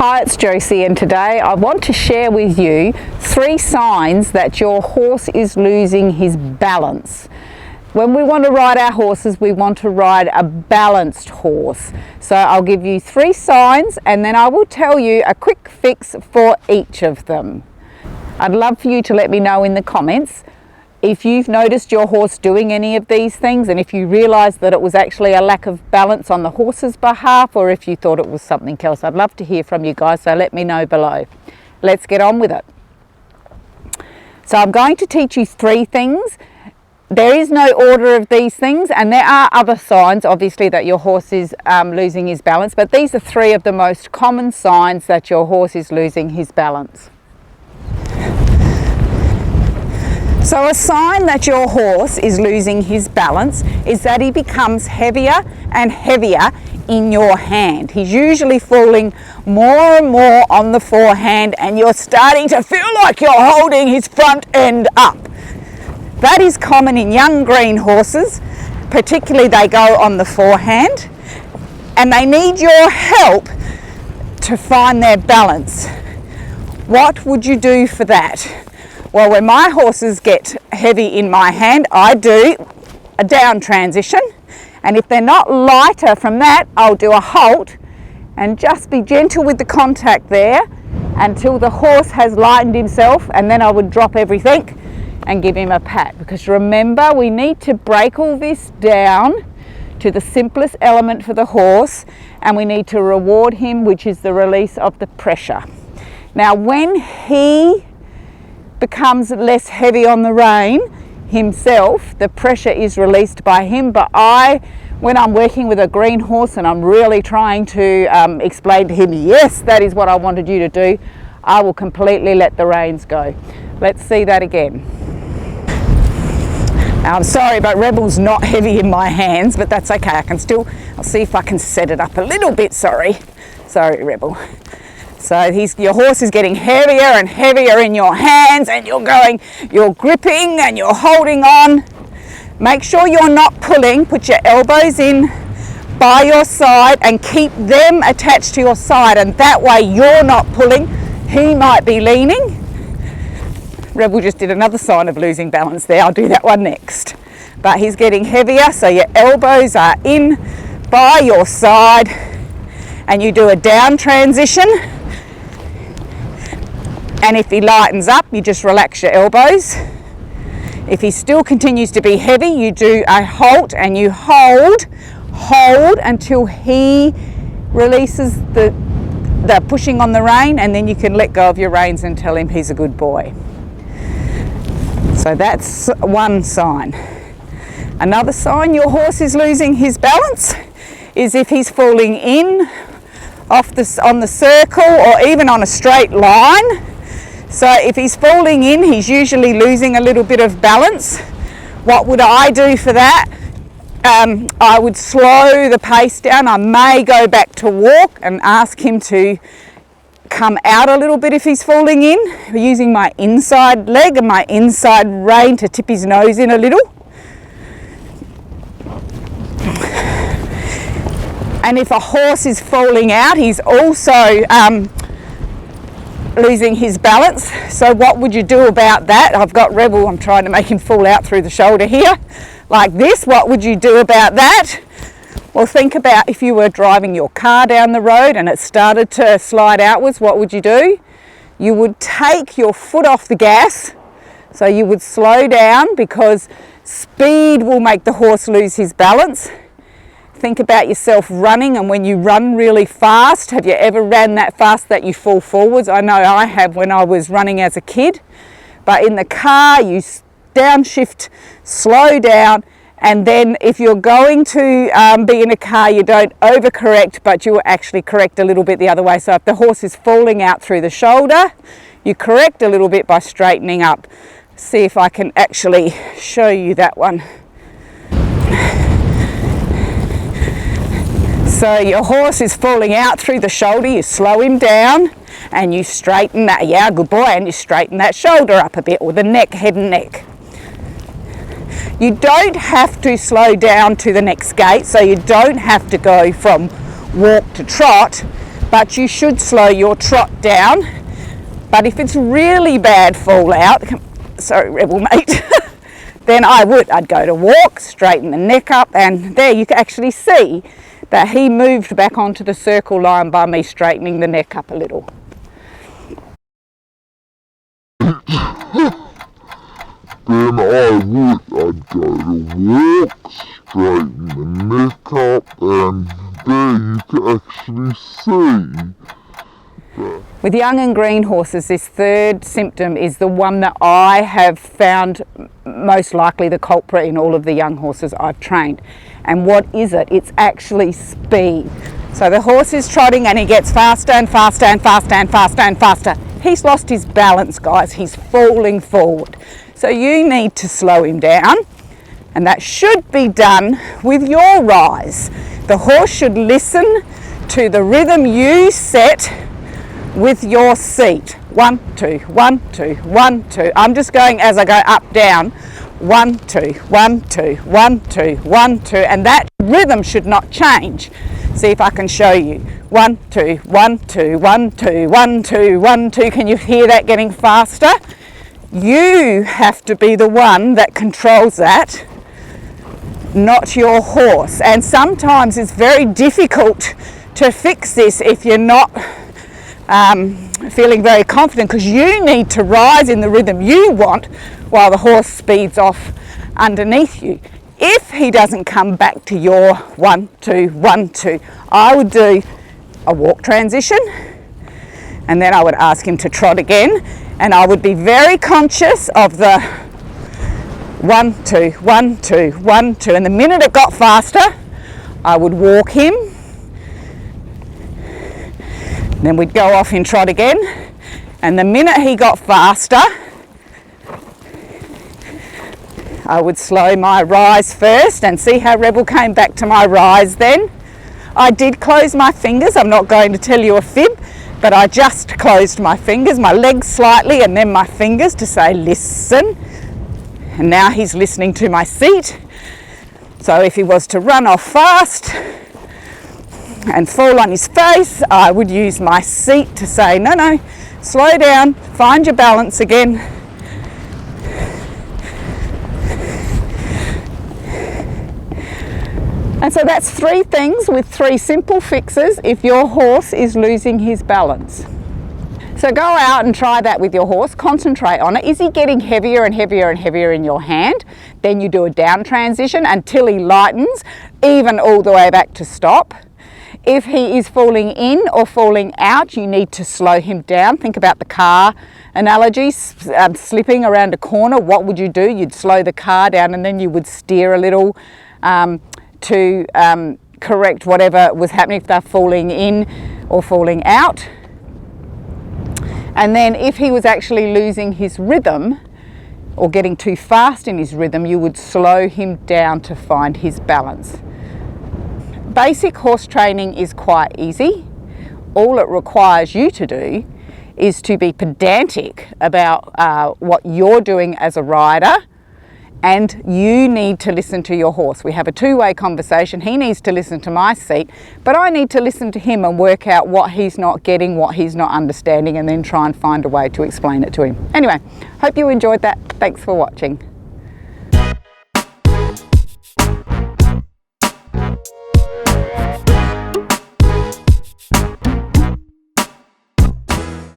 Hi, it's Josie, and today I want to share with you 3 signs that your horse is losing his balance. When we want to ride our horses, we want to ride a balanced horse. So I'll give you 3 signs and then I will tell you a quick fix for each of them. I'd love for you to let me know in the comments if you've noticed your horse doing any of these things, and if you realised that it was actually a lack of balance on the horse's behalf, or if you thought it was something else. I'd love to hear from you guys, so let me know below. Let's get on with it. So I'm going to teach you 3 things. There is no order of these things, and there are other signs obviously that your horse is losing his balance, but these are 3 of the most common signs that your horse is losing his balance. So a sign that your horse is losing his balance is that he becomes heavier and heavier in your hand. He's usually falling more and more on the forehand, and you're starting to feel like you're holding his front end up. That is common in young green horses, particularly they go on the forehand, and they need your help to find their balance. What would you do for that? Well, when my horses get heavy in my hand, I do a down transition, and if they're not lighter from that, I'll do a halt and just be gentle with the contact there until the horse has lightened himself, and then I would drop everything and give him a pat. Because remember, we need to break all this down to the simplest element for the horse, and we need to reward him, which is the release of the pressure. Now, when he becomes less heavy on the rein himself, the pressure is released by him. But when I'm working with a green horse and I'm really trying to explain to him, yes, that is what I wanted you to do, I will completely let the reins go. Let's see that again. Now, I'm sorry, but Rebel's not heavy in my hands, but that's okay. I'll see if I can set it up a little bit. Sorry, Rebel. So your horse is getting heavier and heavier in your hands, and you're gripping and you're holding on. Make sure you're not pulling. Put your elbows in by your side and keep them attached to your side, and that way you're not pulling. He might be leaning. Rebel just did another sign of losing balance there. I'll do that one next. But he's getting heavier, so your elbows are in by your side, and you do a down transition. And if he lightens up, you just relax your elbows. If he still continues to be heavy, you do a halt and you hold until he releases the pushing on the rein, and then you can let go of your reins and tell him he's a good boy. So that's one sign. Another sign your horse is losing his balance is if he's falling in on the circle or even on a straight line. So if he's falling in, he's usually losing a little bit of balance. What would I do for that? I would slow the pace down. I may go back to walk and ask him to come out a little bit if he's falling in, using my inside leg and my inside rein to tip his nose in a little. And if a horse is falling out, he's also losing his balance. So what would you do about that? I've got Rebel, I'm trying to make him fall out through the shoulder here, like this. What would you do about that? Well, think about if you were driving your car down the road and it started to slide outwards, what would you do? You would take your foot off the gas, so you would slow down, because speed will make the horse lose his balance. Think about yourself running, and when you run really fast, have you ever ran that fast that you fall forwards? I know I have when I was running as a kid. But in the car, you downshift, slow down, and then if you're going to be in a car, you don't overcorrect, but you actually correct a little bit the other way. So if the horse is falling out through the shoulder, you correct a little bit by straightening up. See if I can actually show you that one. So your horse is falling out through the shoulder, you slow him down and you straighten that, yeah, good boy, and you straighten that shoulder up a bit, or the neck, head and neck. You don't have to slow down to the next gait, so you don't have to go from walk to trot, but you should slow your trot down. But if it's really bad fallout, sorry rebel mate, then I'd go to walk, straighten the neck up, and there you can actually see that he moved back onto the circle line by me straightening the neck up a little. Then I'd go to walk, straighten the neck up, and there you can actually see. With young and green horses, this third symptom is the one that I have found most likely the culprit in all of the young horses I've trained. And what is it? It's actually speed. So the horse is trotting and he gets faster and faster and faster and faster and faster. He's lost his balance, guys. He's falling forward. So you need to slow him down, and that should be done with your rise. The horse should listen to the rhythm you set with your seat. 1, 2, 1, 2, 1, 2. I'm just going as I go up, down. 1, 2, 1, 2, 1, 2, 1, 2, and that rhythm should not change. See if I can show you. 1, 2, 1, 2, 1, 2, 1, 2, 1, 2. Can you hear that getting faster? You have to be the one that controls that, not your horse. And sometimes it's very difficult to fix this if you're not feeling very confident, because you need to rise in the rhythm you want while the horse speeds off underneath you. If he doesn't come back to your 1, 2, 1, 2, I would do a walk transition, and then I would ask him to trot again, and I would be very conscious of the 1, 2, 1, 2, 1, 2, and the minute it got faster, I would walk him. Then we'd go off in trot again, and the minute he got faster, I would slow my rise first and see how Rebel came back to my rise then. I did close my fingers, I'm not going to tell you a fib, but I just closed my fingers, my legs slightly and then my fingers to say listen. And now he's listening to my seat. So if he was to run off fast and fall on his face, I would use my seat to say, no, no, slow down, find your balance again. And so that's 3 things with 3 simple fixes if your horse is losing his balance. So go out and try that with your horse, concentrate on it. Is he getting heavier and heavier and heavier in your hand? Then you do a down transition until he lightens, even all the way back to stop. If he is falling in or falling out, you need to slow him down. Think about the car analogy, slipping around a corner. What would you do? You'd slow the car down and then you would steer a little to correct whatever was happening if they're falling in or falling out. And then if he was actually losing his rhythm or getting too fast in his rhythm, you would slow him down to find his balance. Basic horse training is quite easy. All it requires you to do is to be pedantic about what you're doing as a rider, and you need to listen to your horse. We have a 2-way conversation. He needs to listen to my seat, but I need to listen to him and work out what he's not getting, what he's not understanding, and then try and find a way to explain it to him. Anyway, hope you enjoyed that. Thanks for watching.